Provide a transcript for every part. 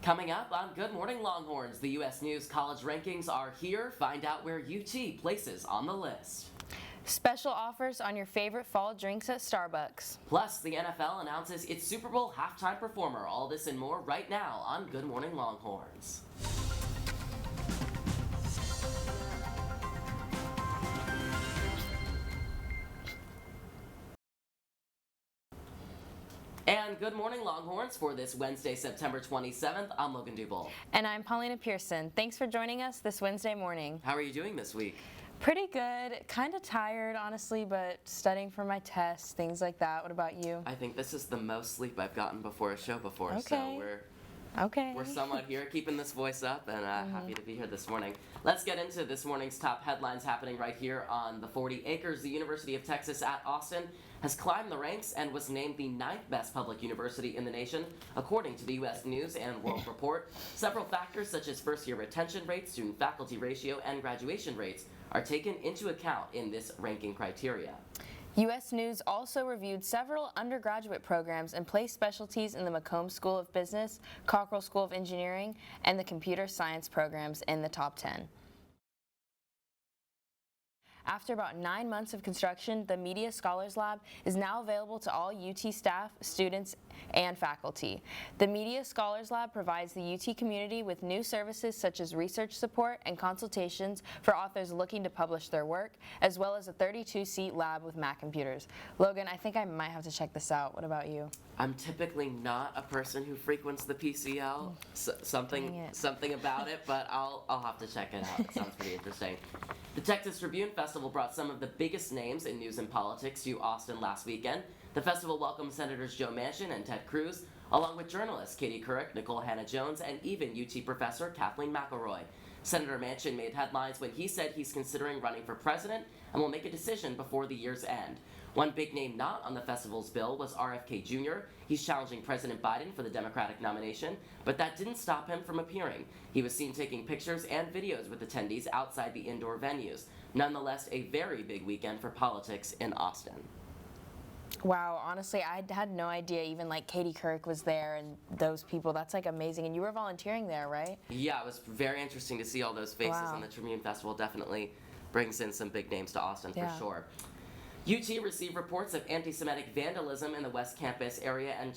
Coming up on Good Morning Longhorns, the U.S. News College rankings are here. Find out where UT places on the list. Special offers on your favorite fall drinks at Starbucks. Plus, the NFL announces its Super Bowl halftime performer. All this and more right now on Good Morning Longhorns. And good morning, Longhorns, for this Wednesday, September 27th. I'm Logan Dubel. And I'm Paulina Pearson. Thanks for joining us this Wednesday morning. How are you doing this week? Pretty good. Kind of tired, honestly, but studying for my tests, things like that. What about you? I think this is the most sleep I've gotten before a show before, Okay. so we're somewhat here keeping this voice up, and happy to be here this morning. Let's get into this morning's top headlines happening right here on the 40 acres. The University of Texas at Austin has climbed the ranks and was named the 9th best public university in the nation, according to the U.S. News and World Report. Several factors such as first-year retention rates, student-faculty ratio, and graduation rates are taken into account in this ranking criteria. U.S. News also reviewed several undergraduate programs and placed specialties in the Macomb School of Business, Cockrell School of Engineering, and the Computer Science programs in the top 10. After about 9 months of construction, the Media Scholars Lab is now available to all UT staff, students, and faculty. The Media Scholars Lab provides the UT community with new services such as research support and consultations for authors looking to publish their work, as well as a 32-seat lab with Mac computers. Logan, I think I might have to check this out. What about you? I'm typically not a person who frequents the PCL. Something about it, but I'll have to check it out. It sounds pretty interesting. The Texas Tribune Festival brought some of the biggest names in news and politics to Austin last weekend. The festival welcomed Senators Joe Manchin and Ted Cruz, along with journalists Katie Couric, Nicole Hannah-Jones, and even UT professor Kathleen McElroy. Senator Manchin made headlines when he said he's considering running for president and will make a decision before the year's end. One big name not on the festival's bill was RFK Jr. He's challenging President Biden for the Democratic nomination, but that didn't stop him from appearing. He was seen taking pictures and videos with attendees outside the indoor venues. Nonetheless, a very big weekend for politics in Austin. Wow, honestly, I had no idea even like Katie Couric was there and those people. That's like amazing. And you were volunteering there, right? Yeah, it was very interesting to see all those faces, Wow. And the Tribune Festival definitely brings in some big names to Austin for sure. UT received reports of anti-Semitic vandalism in the West Campus area and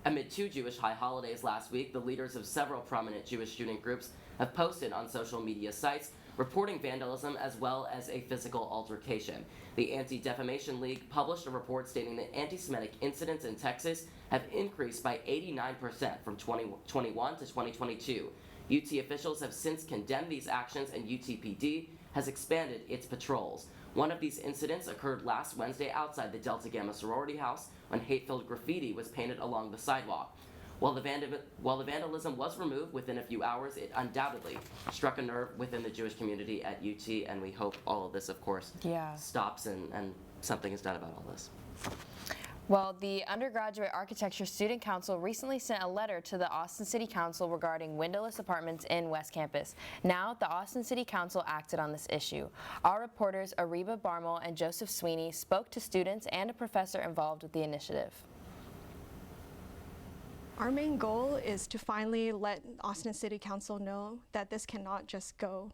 amid two Jewish high holidays last week. The leaders of several prominent Jewish student groups have posted on social media sites reporting vandalism as well as a physical altercation. The Anti-Defamation League published a report stating that anti-Semitic incidents in Texas have increased by 89% from 2021 to 2022. UT officials have since condemned these actions, and UTPD has expanded its patrols. One of these incidents occurred last Wednesday outside the Delta Gamma sorority house when hate-filled graffiti was painted along the sidewalk. While the vandalism was removed within a few hours, it undoubtedly struck a nerve within the Jewish community at UT, and we hope all of this, of course, stops and something is done about all this. Well, the Undergraduate Architecture Student Council recently sent a letter to the Austin City Council regarding windowless apartments in West Campus. Now, the Austin City Council acted on this issue. Our reporters Ariba Barmel and Joseph Sweeney spoke to students and a professor involved with the initiative. Our main goal is to finally let Austin City Council know that this cannot just go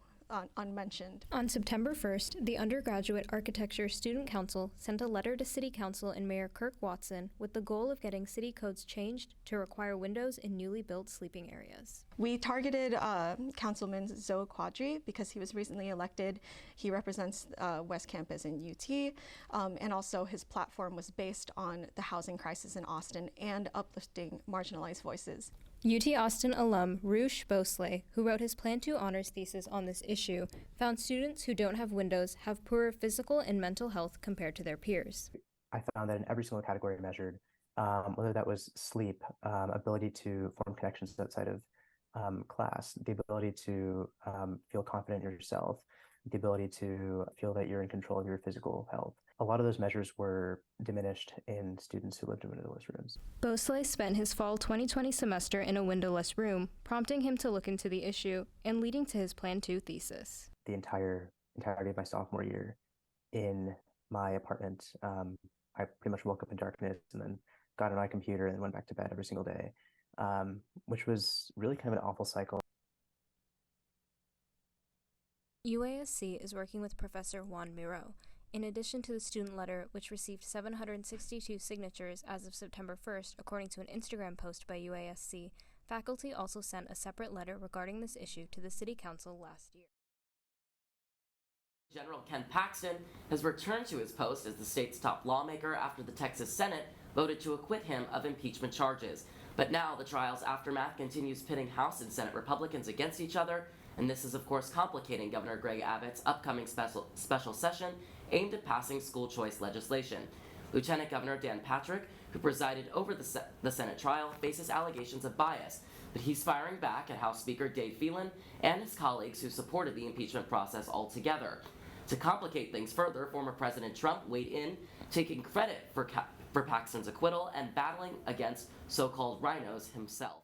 unmentioned. On September 1st, the Undergraduate Architecture Student Council sent a letter to City Council and Mayor Kirk Watson with the goal of getting city codes changed to require windows in newly built sleeping areas. We targeted Councilman Zoe Quadri because he was recently elected. He represents West Campus in UT, and also his platform was based on the housing crisis in Austin and uplifting marginalized voices. UT Austin alum Rush Bosley, who wrote his Plan 2 honors thesis on this issue, found students who don't have windows have poorer physical and mental health compared to their peers. I found that in every single category measured, whether that was sleep, ability to form connections outside of class, the ability to feel confident in yourself, the ability to feel that you're in control of your physical health. A lot of those measures were diminished in students who lived in windowless rooms. Bosley spent his fall 2020 semester in a windowless room, prompting him to look into the issue and leading to his Plan 2 thesis. The entirety of my sophomore year in my apartment, I pretty much woke up in darkness and then got on my computer and went back to bed every single day. which was really kind of an awful cycle. UASC is working with Professor Juan Miro. In addition to the student letter, which received 762 signatures as of September 1st, according to an Instagram post by UASC, faculty also sent a separate letter regarding this issue to the City Council last year. General Ken Paxton has returned to his post as the state's top lawmaker after the Texas Senate voted to acquit him of impeachment charges. But now the trial's aftermath continues pitting House and Senate Republicans against each other, and this is of course complicating Governor Greg Abbott's upcoming special session aimed at passing school choice legislation. Lieutenant Governor Dan Patrick, who presided over the Senate trial, faces allegations of bias, but he's firing back at House Speaker Dave Phelan and his colleagues who supported the impeachment process altogether. To complicate things further, former President Trump weighed in, taking credit for Paxton's acquittal and battling against so-called rhinos himself.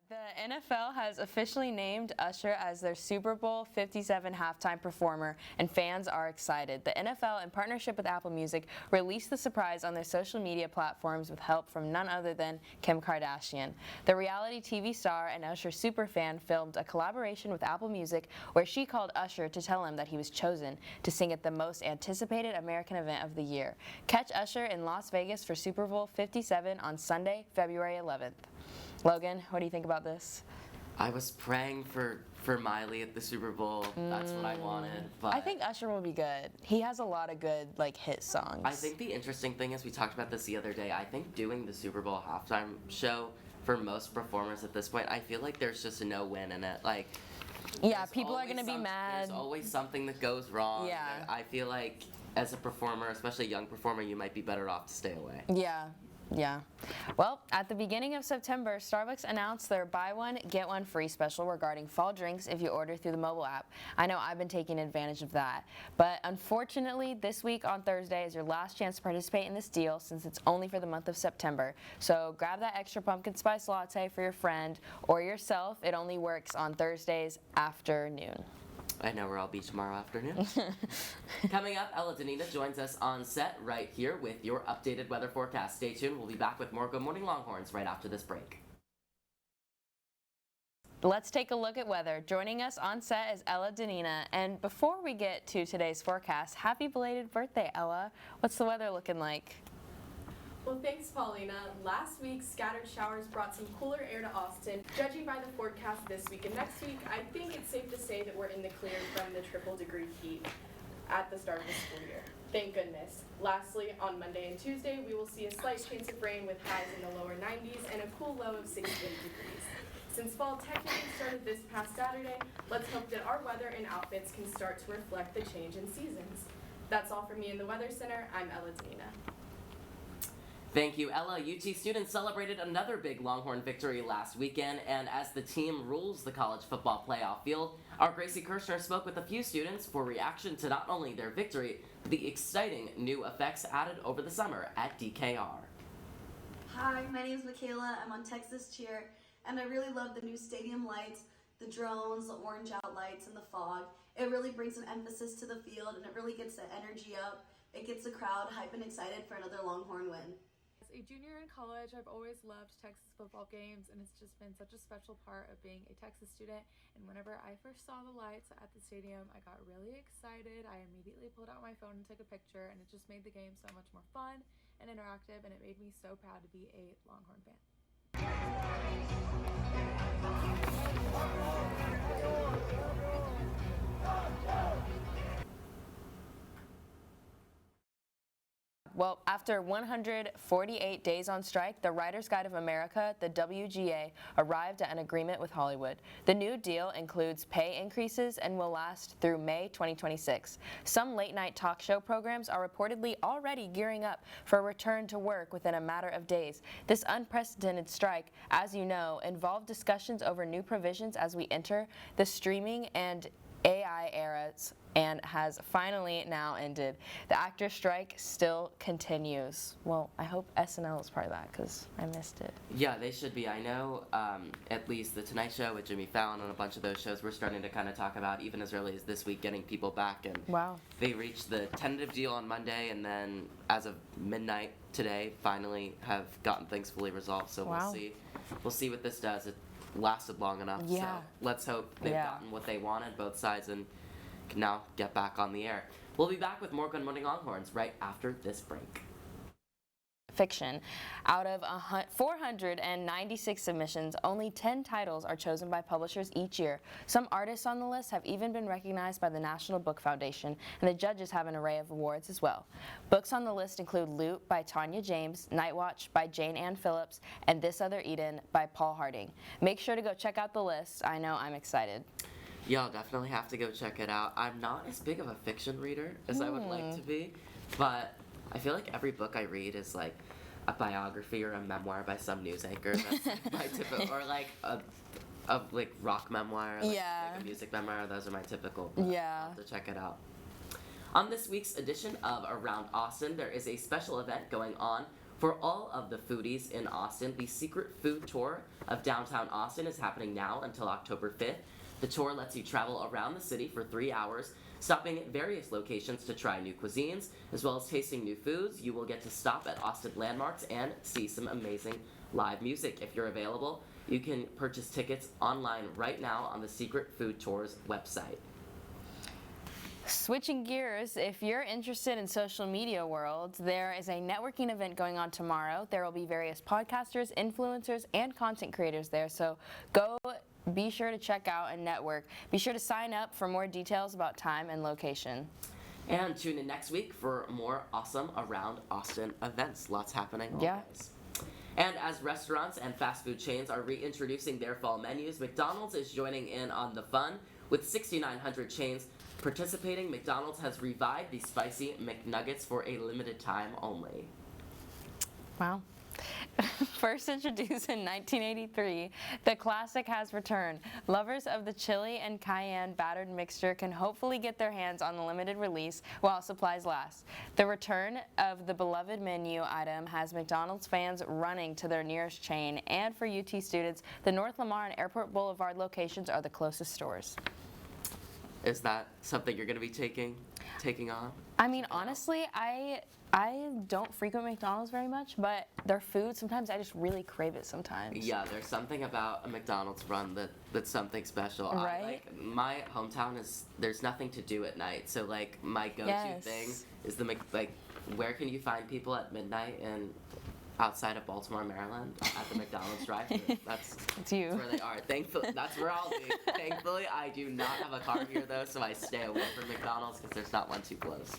The NFL has officially named Usher as their Super Bowl 57 halftime performer, and fans are excited. The NFL, in partnership with Apple Music, released the surprise on their social media platforms with help from none other than Kim Kardashian. The reality TV star and Usher superfan filmed a collaboration with Apple Music where she called Usher to tell him that he was chosen to sing at the most anticipated American event of the year. Catch Usher in Las Vegas for Super Bowl 57 on Sunday, February 11th. Logan, what do you think about this? I was praying for Miley at the Super Bowl. That's what I wanted. But I think Usher will be good. He has a lot of good hit songs. I think the interesting thing is, we talked about this the other day, I think doing the Super Bowl halftime show for most performers at this point, I feel like there's just no win in it. Yeah, people are going to be mad. There's always something that goes wrong. Yeah. I feel like as a performer, especially a young performer, you might be better off to stay away. Yeah. Well, at the beginning of September, Starbucks announced their buy one, get one free special regarding fall drinks if you order through the mobile app. I know I've been taking advantage of that. But unfortunately, this week on Thursday is your last chance to participate in this deal since it's only for the month of September. So grab that extra pumpkin spice latte for your friend or yourself. It only works on Thursdays afternoon. I know where I'll be tomorrow afternoon. Coming up, Ella Danita joins us on set right here with your updated weather forecast. Stay tuned. We'll be back with more Good Morning Longhorns right after this break. Let's take a look at weather. Joining us on set is Ella Danina. And before we get to today's forecast, happy belated birthday, Ella. What's the weather looking like? Well, thanks, Paulina. Last week, scattered showers brought some cooler air to Austin. Judging by the forecast this week and next week, I think it's safe to say that we're in the clear from the triple-degree heat at the start of the school year. Thank goodness. Lastly, on Monday and Tuesday, we will see a slight chance of rain with highs in the lower 90s and a cool low of 68 degrees. Since fall technically started this past Saturday, let's hope that our weather and outfits can start to reflect the change in seasons. That's all from me in the Weather Center. I'm Ella Danina. Thank you, Ella. UT students celebrated another big Longhorn victory last weekend, and as the team rules the college football playoff field, our Gracie Kirshner spoke with a few students for reaction to not only their victory, but the exciting new effects added over the summer at DKR. Hi, my name is Michaela. I'm on Texas Cheer, and I really love the new stadium lights, the drones, the orange out lights, and the fog. It really brings an emphasis to the field, and it really gets the energy up. It gets the crowd hype and excited for another Longhorn win. As a junior in college, I've always loved Texas football games, and it's just been such a special part of being a Texas student. And whenever I first saw the lights at the stadium, I got really excited. I immediately pulled out my phone and took a picture, and it just made the game so much more fun and interactive, and it made me so proud to be a Longhorn fan. Well, after 148 days on strike, the Writers Guild of America, the WGA, arrived at an agreement with Hollywood. The new deal includes pay increases and will last through May 2026. Some late-night talk show programs are reportedly already gearing up for a return to work within a matter of days. This unprecedented strike, as you know, involved discussions over new provisions as we enter the streaming and AI eras and has finally now ended. The actor strike still continues. Well, I hope SNL is part of that because I missed it. Yeah, they should be. I know at least The Tonight Show with Jimmy Fallon and a bunch of those shows we're starting to kind of talk about, even as early as this week, getting people back. And Wow. they reached the tentative deal on Monday, and then as of midnight today, finally have gotten things fully resolved. So Wow. We'll see what this does. It lasted long enough. Yeah. So let's hope they've Yeah. gotten what they wanted, both sides, and can now get back on the air. We'll be back with more Good Morning Longhorns right after this break. Fiction. Out of 496 submissions, only 10 titles are chosen by publishers each year. Some artists on the list have even been recognized by the National Book Foundation, and the judges have an array of awards as well. Books on the list include Loot by Tanya James, Night Watch by Jane Ann Phillips, and This Other Eden by Paul Harding. Make sure to go check out the list. I know I'm excited. Yeah, I'll definitely have to go check it out. I'm not as big of a fiction reader as I would like to be, but I feel like every book I read is like a biography or a memoir by some news anchor. That's like my typical, or like a like rock memoir, like, Yeah. like a music memoir. Those are my typical. Yeah. I'll have to check it out. On this week's edition of Around Austin, there is a special event going on for all of the foodies in Austin. The Secret Food Tour of Downtown Austin is happening now until October 5th. The tour lets you travel around the city for 3 hours, stopping at various locations to try new cuisines, as well as tasting new foods. You will get to stop at Austin landmarks and see some amazing live music. If you're available, you can purchase tickets online right now on the Secret Food Tour's website. Switching gears, if you're interested in social media world, there is a networking event going on tomorrow. There will be various podcasters, influencers, and content creators there, so be sure to check out and network. Be sure to sign up for more details about time and location. And tune in next week for more awesome Around Austin events. Lots happening always. Yeah. And as restaurants and fast food chains are reintroducing their fall menus, McDonald's is joining in on the fun. With 6,900 chains participating, McDonald's has revived the spicy McNuggets for a limited time only. Wow. First introduced in 1983, the classic has returned. Lovers of the chili and cayenne battered mixture can hopefully get their hands on the limited release while supplies last. The return of the beloved menu item has McDonald's fans running to their nearest chain, and for UT students, the North Lamar and Airport Boulevard locations are the closest stores. Is that something you're going to be taking on? I mean, honestly, I don't frequent McDonald's very much, but their food, sometimes I just really crave it sometimes. Yeah, there's something about a McDonald's run that's something special. Right? My hometown there's nothing to do at night, so like my go-to thing is where can you find people at midnight and outside of Baltimore, Maryland, at the McDonald's drive-thru. That's you. That's where they are. Thankfully, that's where I'll be. Thankfully, I do not have a car here though, so I stay away from McDonald's because there's not one too close.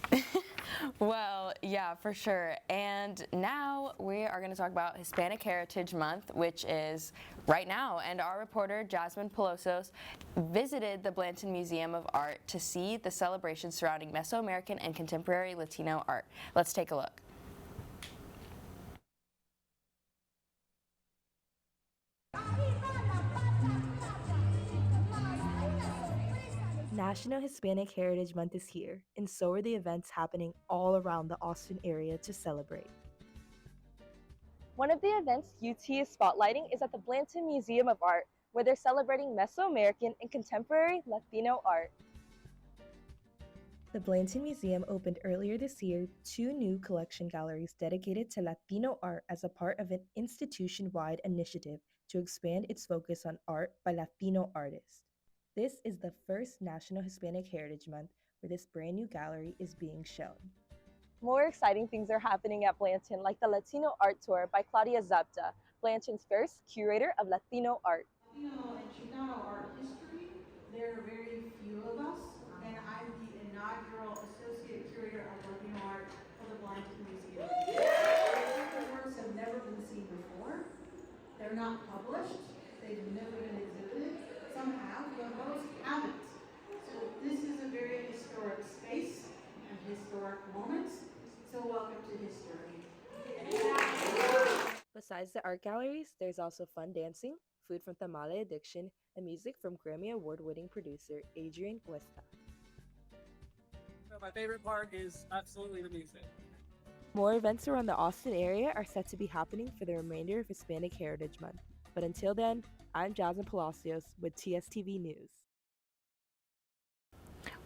Well, yeah, for sure. And now we are going to talk about Hispanic Heritage Month, which is right now. And our reporter, Jasmine Pelosos, visited the Blanton Museum of Art to see the celebrations surrounding Mesoamerican and contemporary Latino art. Let's take a look. National Hispanic Heritage Month is here, and so are the events happening all around the Austin area to celebrate. One of the events UT is spotlighting is at the Blanton Museum of Art, where they're celebrating Mesoamerican and contemporary Latino art. The Blanton Museum opened earlier this year 2 new collection galleries dedicated to Latino art as a part of an institution-wide initiative to expand its focus on art by Latino artists. This is the first National Hispanic Heritage Month where this brand new gallery is being shown. More exciting things are happening at Blanton, like the Latino Art Tour by Claudia Zapta, Blanton's first curator of Latino art. Latino and Chicano art history, there are very few of us, and I'm the inaugural Associate Curator of Latino Art for the Blanton Museum. Their works have never been seen before. They're not published. They've never been exhibited. Some have, but most haven't. So this is a very historic space and historic moment. So welcome to history. Besides the art galleries, there's also fun dancing, food from Tamale Addiction, and music from Grammy Award-winning producer Adrian Cuesta. My favorite part is absolutely the music. More events around the Austin area are set to be happening for the remainder of Hispanic Heritage Month. But until then, I'm Jasmine Palacios with TSTV News.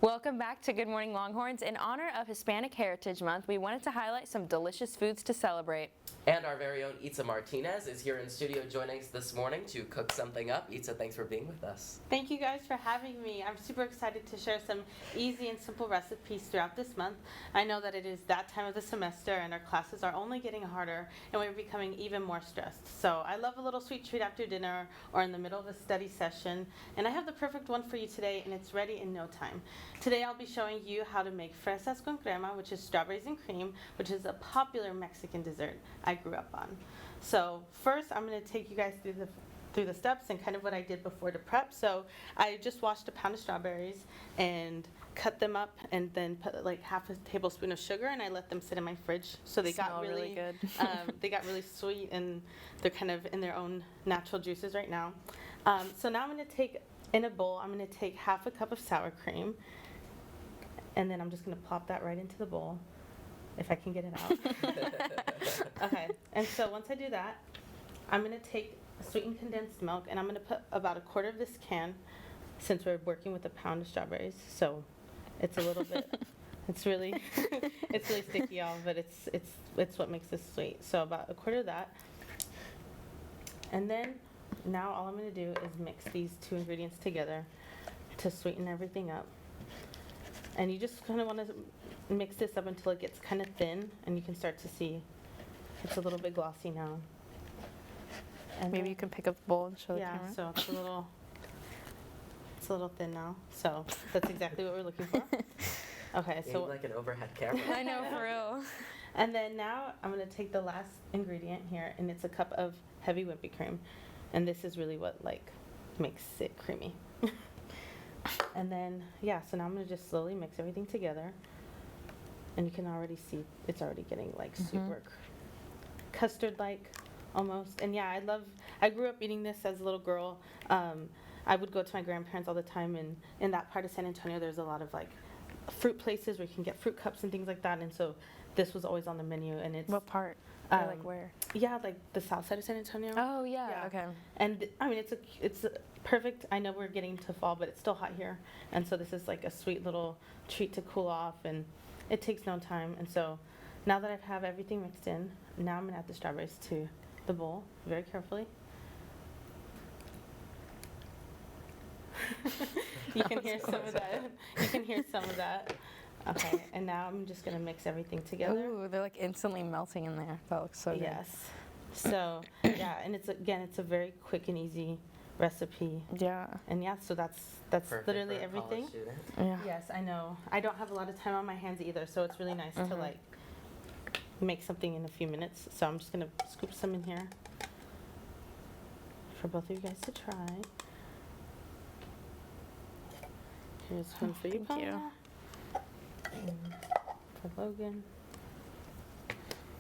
Welcome back to Good Morning Longhorns. In honor of Hispanic Heritage Month, we wanted to highlight some delicious foods to celebrate. And our very own Itza Martinez is here in studio joining us this morning to cook something up. Itza, thanks for being with us. Thank you guys for having me. I'm super excited to share some easy and simple recipes throughout this month. I know that it is that time of the semester and our classes are only getting harder and we're becoming even more stressed. So I love a little sweet treat after dinner or in the middle of a study session. And I have the perfect one for you today and it's ready in no time. Today I'll be showing you how to make fresas con crema, which is strawberries and cream, which is a popular Mexican dessert I grew up on. So first I'm going to take you guys through the steps and kind of what I did before to prep. So I just washed a pound of strawberries and cut them up and then put like half a tablespoon of sugar and I let them sit in my fridge. So they got really good. They got really sweet and they're kind of in their own natural juices right now. So now I'm going to take, in a bowl, I'm going to take half a cup of sour cream and then I'm just going to plop that right into the bowl if I can get it out. Okay, and so once I do that, I'm going to take sweetened condensed milk and I'm going to put about a quarter of this can since we're working with a pound of strawberries. So it's a little bit, it's really sticky, y'all, but it's what makes this sweet. So about a quarter of that. And then now all I'm going to do is mix these two ingredients together to sweeten everything up. And you just kind of want to mix this up until it gets kind of thin and you can start to see it's a little bit glossy now. And Maybe you can pick up the bowl and show the yeah, camera. so it's a little thin now. So that's exactly what we're looking for. Okay, You so need like an overhead camera. I know, for real. and then now I'm going to take the last ingredient here and it's a cup of heavy whipping cream. And this is really what like makes it creamy. And then, yeah, so now I'm going to just slowly mix everything together. And you can already see it's already getting like super custard-like almost. And yeah, I grew up eating this as a little girl. I would go to my grandparents all the time and in that part of San Antonio there's a lot of like fruit places where you can get fruit cups and things like that. And so this was always on the menu and it's... What part? Or like where? Yeah, like the south side of San Antonio. Oh, yeah. Okay. And I mean, it's a perfect. I know we're getting to fall, but it's still hot here, and so this is like a sweet little treat to cool off, and it takes no time. And so now that I have everything mixed in, now I'm gonna add the strawberries to the bowl very carefully. You can hear some of that. You can hear some of that. Okay, and now I'm just gonna mix everything together. Ooh, they're like instantly melting in there. That looks so good. Yes. So yeah, and it's a very quick and easy recipe. Yeah. And yeah, so that's Perfect literally for a everything. college student. Yeah. Yes, I know. I don't have a lot of time on my hands either, so it's really nice to like make something in a few minutes. So I'm just gonna scoop some in here for both of you guys to try. Here's one for you, thank you. Paula. And for Logan.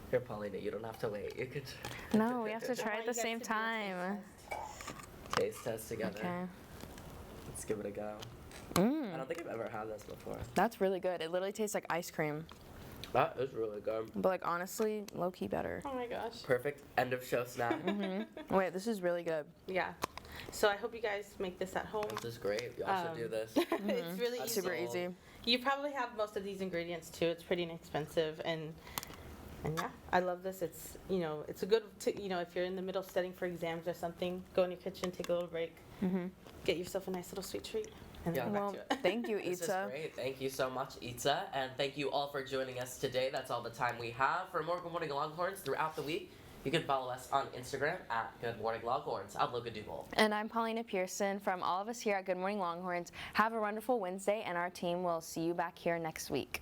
Here, Paulina, you don't have to wait. You could No, we have to try I at want the you guys same to do a time. taste test together. Okay. Let's give it a go. Mm. I don't think I've ever had this before. That's really good. It literally tastes like ice cream. That is really good. But like honestly, low key better. Oh my gosh. Perfect end of show snack. Wait, this is really good. Yeah. So I hope you guys make this at home. This is great. You all should do this. It's really That's easy. Super sold. easy. You probably have most of these ingredients too. It's pretty inexpensive and yeah, I love this. It's it's a good if you're in the middle of studying for exams or something, go in your kitchen, take a little break, get yourself a nice little sweet treat, and then Yeah. go back Well, to it. thank you, This is Itza. great. Thank you so much, Itza. And thank you all for joining us today. That's all the time we have. For more Good Morning Longhorns throughout the week, you can follow us on Instagram at Good Morning Longhorns. I'm Logan Duval. And I'm Paulina Pearson. From all of us here at Good Morning Longhorns, have a wonderful Wednesday, and our team will see you back here next week.